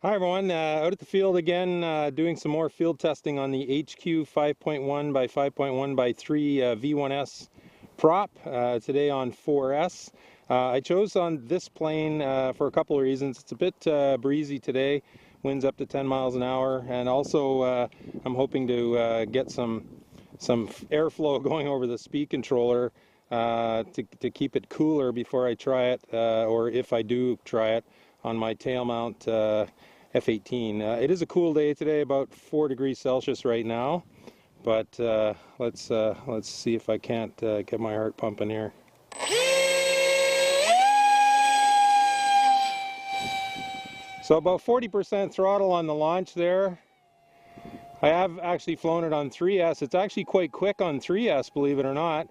Hi everyone, out at the field again, doing some more field testing on the HQ 5.1 by 5.1 by 3 V1S prop, today on 4S. I chose on this plane for a couple of reasons. It's a bit breezy today, winds up to 10 miles an hour, and also I'm hoping to get some airflow going over the speed controller to keep it cooler before I try it, or if I do try it, on my tail mount F18. It is a cool day today, about 4 degrees Celsius right now, but let's see if I can't get my heart pumping here. So about 40% throttle on the launch there. I have actually flown it on 3S. It's actually quite quick on 3S, believe it or not.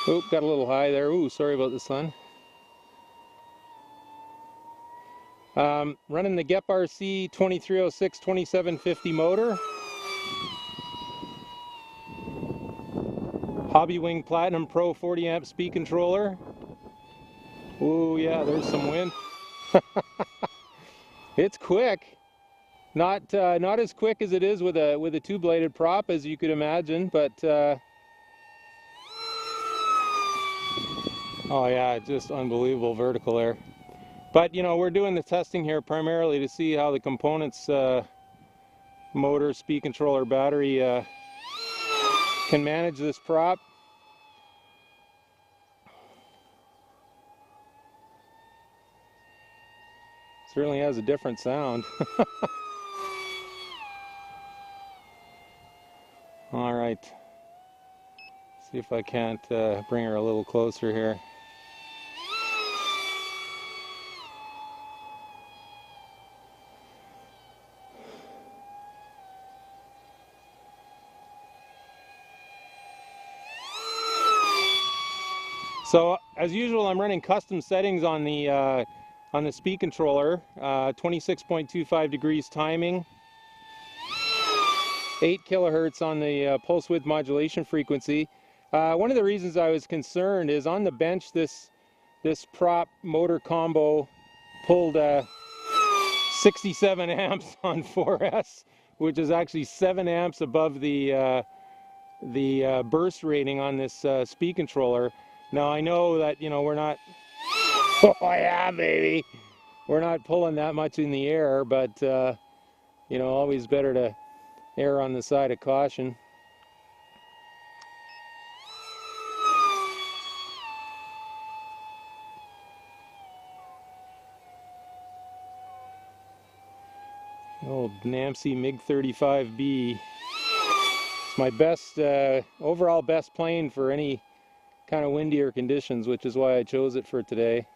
Oop, got a little high there. Ooh, sorry about the sun. Running the Gep RC 2306 2750 motor. Hobbywing Platinum Pro 40 amp speed controller. Ooh, yeah, there's some wind. It's quick. Not as quick as it is with a two-bladed prop, as you could imagine, but oh yeah, just unbelievable vertical there. But you know, we're doing the testing here primarily to see how the components, motor, speed controller, battery, can manage this prop. Certainly has a different sound. All right, see if I can't bring her a little closer here. So as usual, I'm running custom settings on the speed controller. 26.25 degrees timing, 8 kilohertz on the pulse width modulation frequency. One of the reasons I was concerned is on the bench, this prop motor combo pulled 67 amps on 4S, which is actually 7 amps above the burst rating on this speed controller. Now I know that, you know, we're not, oh yeah baby, we're not pulling that much in the air, but you know, always better to err on the side of caution. Old Namsi MiG-35B. It's my best, overall best plane for any kind of windier conditions, which is why I chose it for today.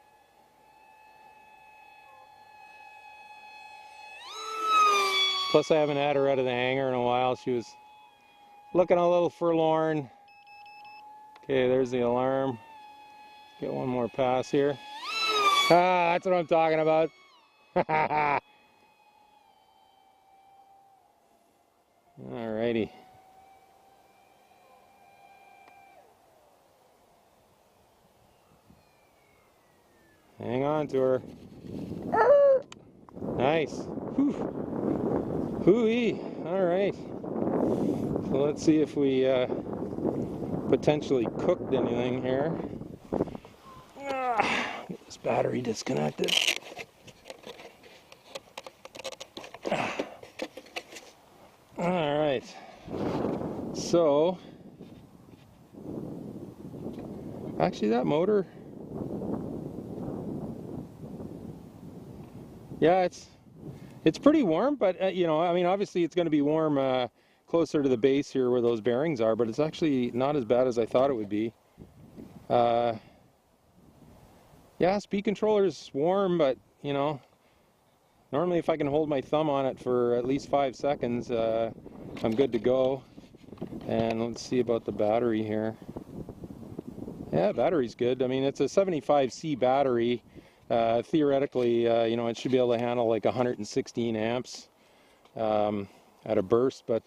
Plus I haven't had her out of the hangar in a while. She was looking a little forlorn. Okay, there's the alarm. Get one more pass here. Ah, that's what I'm talking about. Alrighty. Hang on to her. Nice. Whew. Hoo-wee. Alright. So let's see if we potentially cooked anything here. Get this battery disconnected. Alright. So, actually that motor, yeah, it's pretty warm, but you know, I mean, obviously it's going to be warm closer to the base here where those bearings are, but it's actually not as bad as I thought it would be. Yeah, speed controller's warm, but you know, normally if I can hold my thumb on it for at least 5 seconds, I'm good to go. And let's see about the battery here. Yeah, battery's good. I mean, it's a 75C battery. Theoretically, you know, it should be able to handle like 116 amps at a burst. But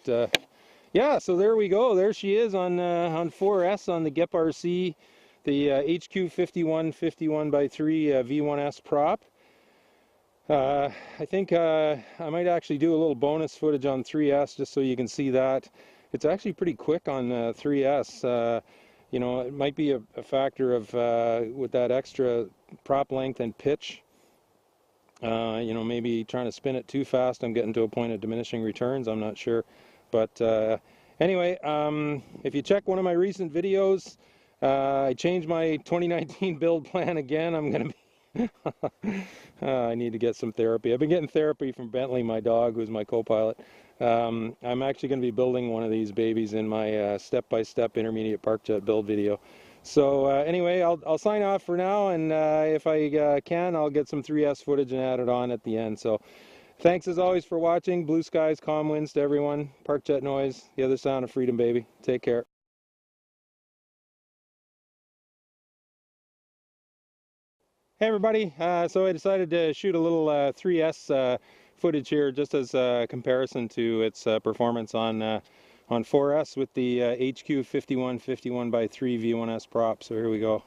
yeah, so there we go. There she is on 4S on the Gep RC the HQ 51/51x3 V1S prop. I think I might actually do a little bonus footage on 3S just so you can see that. It's actually pretty quick on 3S. You know, it might be a factor of with that extra prop length and pitch. You know, maybe trying to spin it too fast, I'm getting to a point of diminishing returns, I'm not sure. But anyway, if you check one of my recent videos, I changed my 2019 build plan again. I'm going to be... I need to get some therapy. I've been getting therapy from Bentley, my dog, who's my co-pilot. I'm actually going to be building one of these babies in my step-by-step intermediate park jet build video. So anyway, I'll sign off for now, and if I can, I'll get some 3S footage and add it on at the end. So thanks as always for watching. Blue skies, calm winds to everyone. Park jet noise, the other sound of freedom, baby. Take care. Hey everybody, so I decided to shoot a little 3S footage here just as a comparison to its performance on 4S with the HQ 51/51x3 V1S prop. So here we go.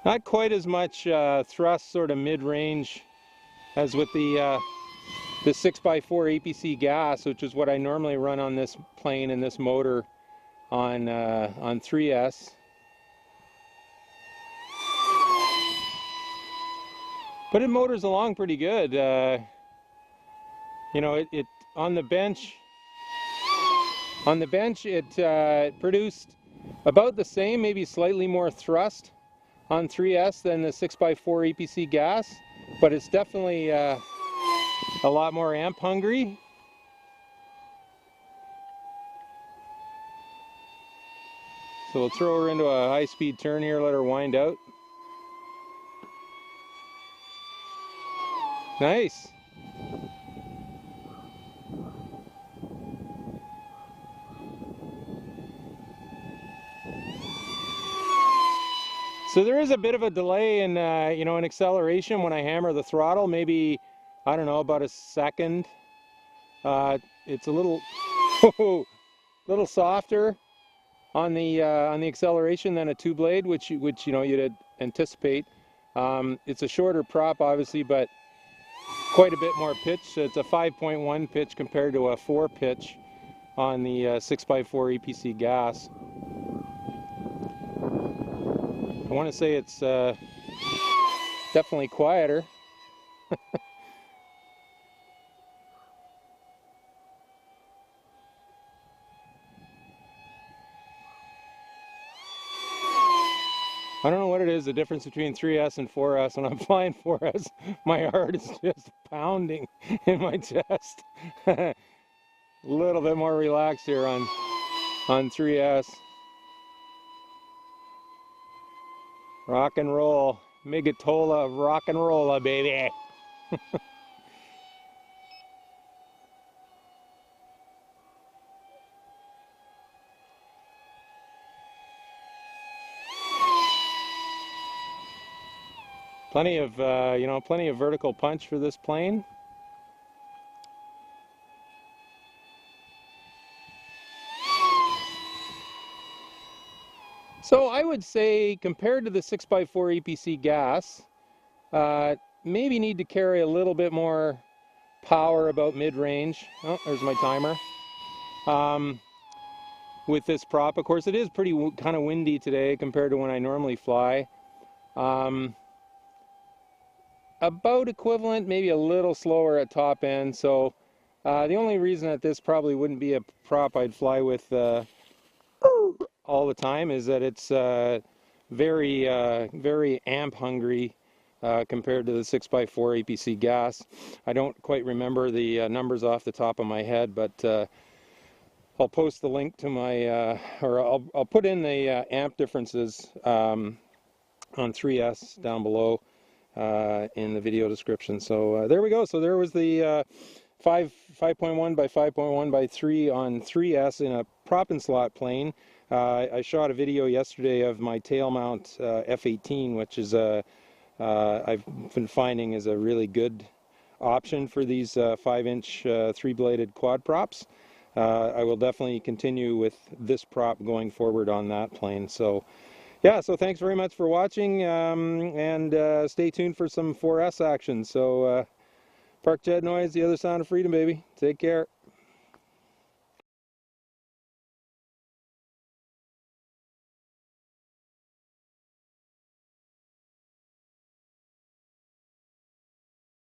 Not quite as much thrust sort of mid-range as with the 6x4 APC gas, which is what I normally run on this plane and this motor on 3S. But it motors along pretty good. You know, it on the bench it produced about the same, maybe slightly more thrust on 3S than the 6x4 APC gas, but it's definitely a lot more amp hungry. So we'll throw her into a high-speed turn here, let her wind out. Nice. So there is a bit of a delay in, you know, in acceleration when I hammer the throttle. Maybe, I don't know, about a second. It's a little, little softer on the acceleration than a two blade, which you know you'd anticipate. It's a shorter prop, obviously, but quite a bit more pitch. It's a 5.1 pitch compared to a 4 pitch on the 6x4 APC gas. I want to say it's definitely quieter. I don't know what it is, the difference between 3S and 4S. When I'm flying 4S, my heart is just pounding in my chest. A little bit more relaxed here on 3S. Rock and roll. Megatola rock and rolla, baby. Plenty of, you know, plenty of vertical punch for this plane. So I would say, compared to the 6x4 APC gas, maybe need to carry a little bit more power about mid-range. Oh, there's my timer. With this prop, of course, it is pretty kind of windy today compared to when I normally fly. About equivalent, maybe a little slower at top end. So the only reason that this probably wouldn't be a prop I'd fly with all the time is that it's very amp hungry compared to the 6x4 APC gas. I don't quite remember the numbers off the top of my head, but I'll post the link to my, or I'll put in the amp differences on 3S down below in the video description. So there we go. So there was the 5.1x5.1x3 on 3S in a prop and slot plane. I shot a video yesterday of my tail mount F-18, which is I've been finding is a really good option for these 5-inch 3-bladed quad props. I will definitely continue with this prop going forward on that plane. So yeah, so thanks very much for watching, and stay tuned for some 4S action. So park jet noise, the other sound of freedom, baby. Take care.